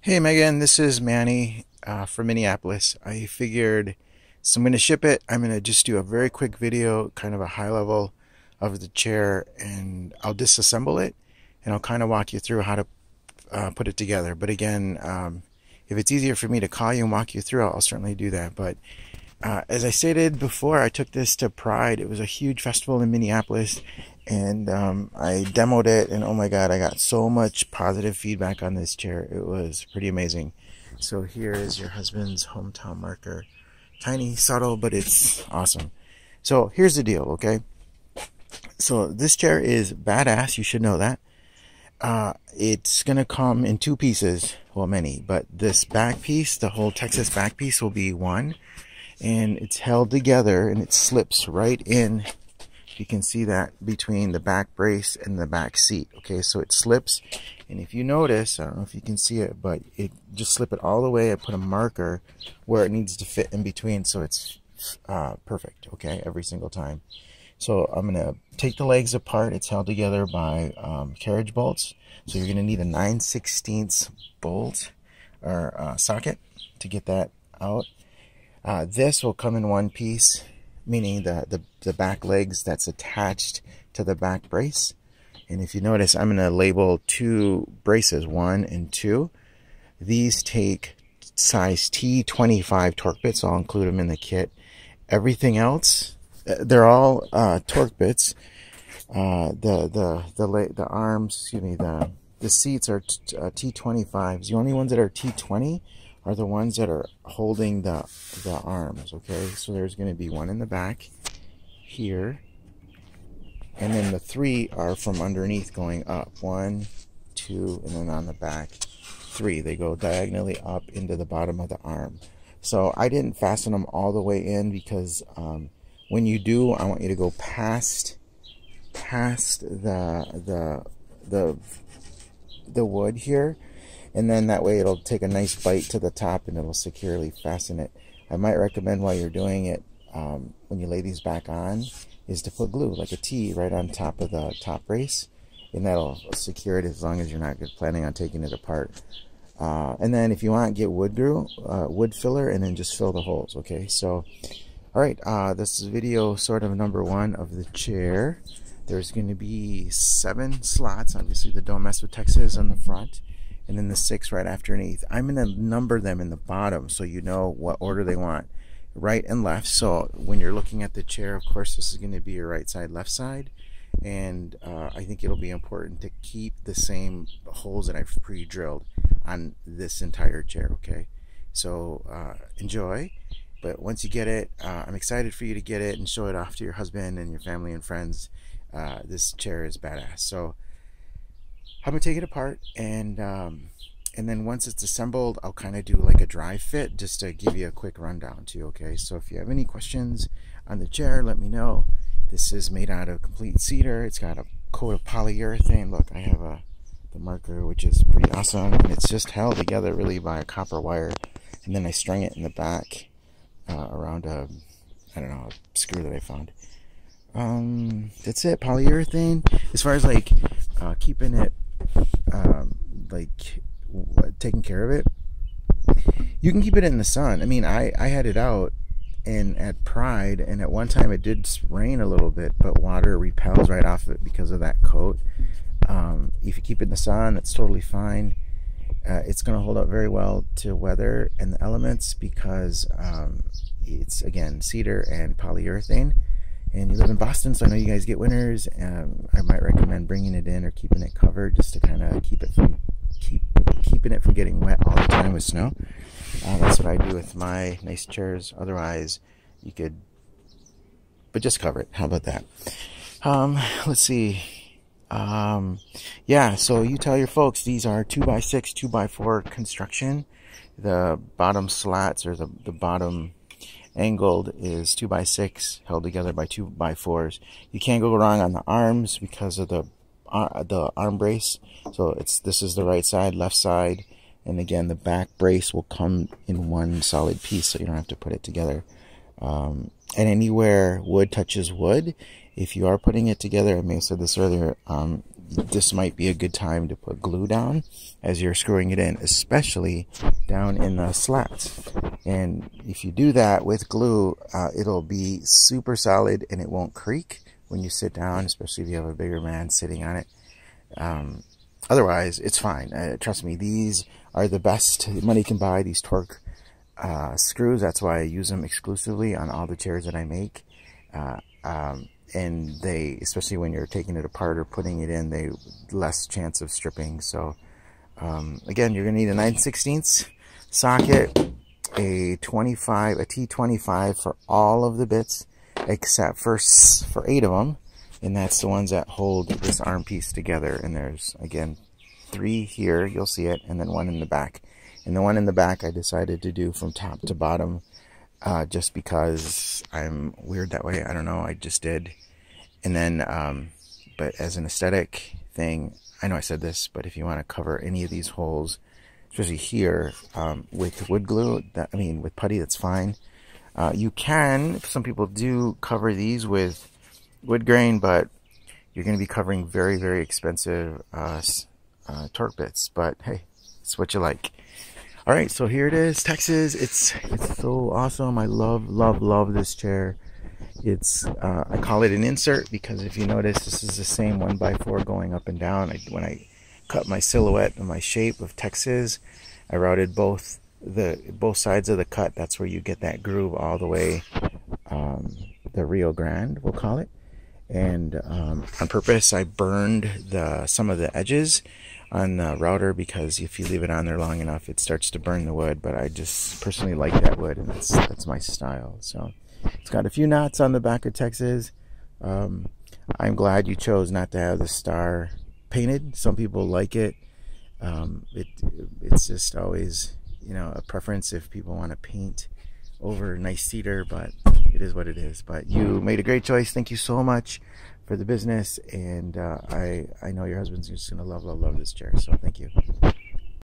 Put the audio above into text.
Hey Megan, this is Manny from Minneapolis. I figured, so I'm going to ship it. I'm going to just do a very quick video, kind of a high level of the chair, and I'll disassemble it and I'll kind of walk you through how to put it together. But again, if it's easier for me to call you and walk you through, I'll certainly do that. But as I stated before, I took this to Pride. It was a huge festival in Minneapolis, and I demoed it, and oh my god, I got so much positive feedback on this chair. It was pretty amazing. So here is your husband's hometown marker. Tiny, subtle, but it's awesome. So here's the deal, okay? So this chair is badass. You should know that. It's gonna come in two pieces, well, many, but this back piece, the whole Texas back piece, will be one, and it's held together and it slips right in. You can see that between the back brace and the back seat. Okay, so it slips, and if you notice, I don't know if you can see it, but it just slip it all the way. I put a marker where it needs to fit in between, so it's perfect. Okay, every single time. So I'm gonna take the legs apart. It's held together by carriage bolts. So you're gonna need a 9/16 bolt or socket to get that out. This will come in one piece, meaning the back legs that's attached to the back brace. And if you notice, I'm going to label two braces, 1 and 2. These take size T25 torque bits. I'll include them in the kit. Everything else, they're all torque bits. The arms, excuse me, the seats are T25s. The only ones that are T20 are the ones that are holding the arms. Okay, so there's going to be one in the back here, and then the 3 are from underneath going up. 1, 2, and then on the back 3. They go diagonally up into the bottom of the arm. So I didn't fasten them all the way in because when you do, I want you to go past the wood here, and then that way it'll take a nice bite to the top and it'll securely fasten it. I might recommend while you're doing it, when you lay these back on, is to put glue, like a T, right on top of the top brace, and that'll secure it as long as you're not planning on taking it apart. And then if you want, get wood glue, wood filler, and then just fill the holes. Okay, so alright, this is video sort of number 1 of the chair. There's going to be 7 slots. Obviously the Don't Mess with Texas on the front, and then the 6 right underneath. I'm going to number them in the bottom so you know what order they want, right and left. So when you're looking at the chair, of course, this is going to be your right side, left side, and I think it'll be important to keep the same holes that I've pre-drilled on this entire chair. Okay, so enjoy. But once you get it, I'm excited for you to get it and show it off to your husband and your family and friends. This chair is badass. So I'm gonna take it apart, and then once it's assembled, I'll kind of do like a dry fit just to give you a quick rundown too. Okay, so if you have any questions on the chair, let me know. This is made out of complete cedar. It's got a coat of polyurethane. Look, I have the marker, which is pretty awesome, and it's just held together really by a copper wire, and then I strung it in the back around a, I don't know, a screw that I found. That's it, polyurethane. As far as like keeping it like taking care of it, you can keep it in the sun. I mean, I had it out and at Pride, and at one time it did rain a little bit, but water repels right off of it because of that coat. If you keep it in the sun, that's totally fine. It's going to hold up very well to weather and the elements because it's, again, cedar and polyurethane. And you live in Boston, so I know you guys get winters. I might recommend bringing it in or keeping it covered just to kind of keep it from keeping it from getting wet all the time with snow. That's what I do with my nice chairs. Otherwise, you could, but just cover it. How about that? Let's see. Yeah, so you tell your folks these are 2x6, 2x4 construction. The bottom slats, or the bottom angled, is 2x6 held together by 2x4s. You can't go wrong on the arms because of the arm brace. So this is the right side, left side, and again the back brace will come in one solid piece, so you don't have to put it together. And anywhere wood touches wood, if you are putting it together, I may have said this earlier, this might be a good time to put glue down as you're screwing it in, especially down in the slats. And if you do that with glue, it'll be super solid and it won't creak when you sit down, especially if you have a bigger man sitting on it. Otherwise, it's fine. Trust me, these are the best money can buy, these torque screws. That's why I use them exclusively on all the chairs that I make. And they, especially when you're taking it apart or putting it in, they less chance of stripping. So again, you're gonna need a 9/16 socket, a T25 for all of the bits except for 8 of them, and that's the ones that hold this arm piece together. And there's, again, 3 here, you'll see it, and then 1 in the back. And the one in the back I decided to do from top to bottom, just because I'm weird that way. I don't know, I just did. And then but as an aesthetic thing, I know I said this, but if you want to cover any of these holes, especially here, with wood glue, with putty, that's fine. You can, some people do cover these with wood grain, but you're going to be covering very, very expensive torque bits. But hey, it's what you like. All right, so here it is, Texas. It's so awesome. I love this chair. It's I call it an insert because if you notice, this is the same 1x4 going up and down. When I cut my silhouette and my shape of Texas, I routed both sides of the cut. That's where you get that groove all the way, the Rio Grande, we'll call it. And on purpose, I burned some of the edges on the router, because if you leave it on there long enough, it starts to burn the wood. But I just personally like that wood, and that's my style. So it's got a few knots on the back of Texas. I'm glad you chose not to have the star painted. Some people like it. It's just always, a preference if people want to paint over nice cedar, but it is what it is. But you made a great choice. Thank you so much for the business, and I know your husband's just gonna love this chair, so thank you.